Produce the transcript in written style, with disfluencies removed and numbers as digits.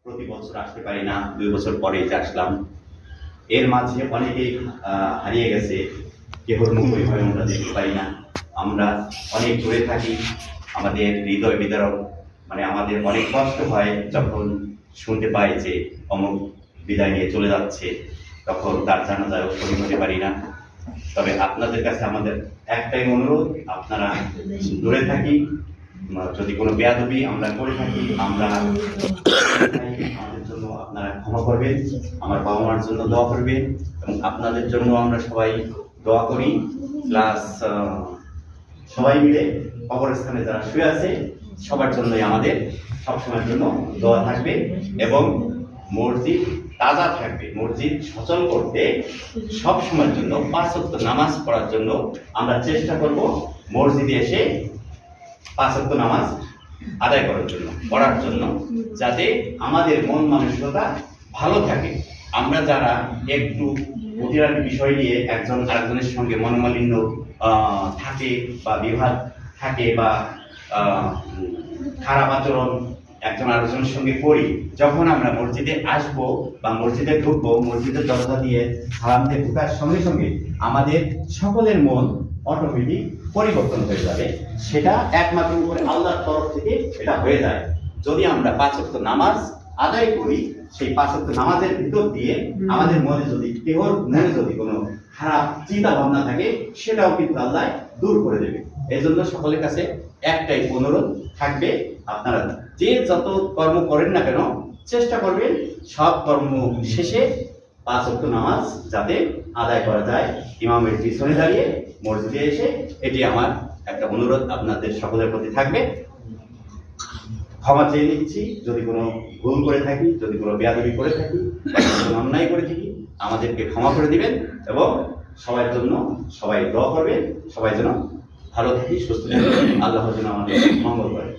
প্রতি বছর আসতে পারি না, 2 বছর পরে আসলাম। এর মাঝে অনেকেই হারিয়ে গেছে, কেহর মুখই হয় আমরা দেখতে পারি না। আমরা অনেক দূরে থাকি, আমাদের হৃদয় বিদারক, মানে আমাদের অনেক কষ্ট হয় যখন শুনতে পাই যে অমুক বিদায় নিয়ে চলে যাচ্ছে, তখন তার জানাজায়ও শরীর হতে পারি না। তবে আপনাদের কাছে আমাদের একটাই অনুরোধ, আপনারা দূরে থাকি, যদি কোনো বেয়াদবি আমরা করে থাকি আমরা আমাদের জন্য আপনারা ক্ষমা করবেন, আমার বাবা মার জন্য দোয়া করবেন, এবং আপনাদের জন্য আমরা সবাই দোয়া করি। প্লাস সবাই মিলে কবরস্থানে যারা শুয়ে আছে সবার জন্যই আমাদের সবসময়ের জন্য দোয়া থাকবে, এবং মসজিদ তাজা থাকবে। মসজিদ সচল করতে সব সময়ের জন্য 5 ওয়াক্ত নামাজ পড়ার জন্য আমরা চেষ্টা করব, মসজিদে এসে 5 ওয়াক্ত নামাজ আদায় করার জন্য, পড়ার জন্য, যাতে আমাদের মন মানসিকতা ভালো থাকে। আমরা যারা একটু প্রতিরার বিষয় নিয়ে একজন আরেকজনের সঙ্গে মনোমালিন্য থাকে বা বিভাদ থাকে বা খারাপ আচরণ একজন আরেকজনের সঙ্গে করি, যখন আমরা মসজিদে আসবো বা মসজিদে ঢুকবো, মসজিদের দরজা দিয়ে সালাম দিয়ে ঢুকার সঙ্গে সঙ্গে আমাদের সকলের মন অটোমেটিক পরিবর্তন হয়ে যাবে। সেটা একমাত্র করে আল্লাহর তরফ থেকে এটা হয়ে যায়। যদি আমরা 5 ওয়াক্ত নামাজ আদায় করি, সেই 5 ওয়াক্ত নামাজের ভিতর দিয়ে আমাদের মনে যদি কেহর মনে যদি কোনো খারাপ চিন্তা ভাবনা থাকে, সেটাও কিন্তু আল্লাহ দূর করে দেবে। এই জন্য সকলের কাছে একটাই অনুরোধ থাকবে, আপনারা যে যত কর্ম করেন না কেন চেষ্টা করবেন সব কর্ম শেষে 5 ওয়াক্ত নামাজ যাতে আদায় করা যায় ইমামের পিছনে দাঁড়িয়ে মসজিদে এসে। এটি আমার একটা অনুরোধ আপনাদের সকলের প্রতি থাকবে। ক্ষমা চেয়ে নিচ্ছি যদি কোনো ভুল করে থাকি, যদি কোনো বেয়াদবি করে থাকি, কোনো অন্যায় করে থাকি, আমাদেরকে ক্ষমা করে দিবেন, এবং সবার জন্য সবাই দোয়া করবেন, সবাই যেন ভালো থাকি, সুস্থ থাকি, আল্লাহ যেন আমাদের মঙ্গল করে।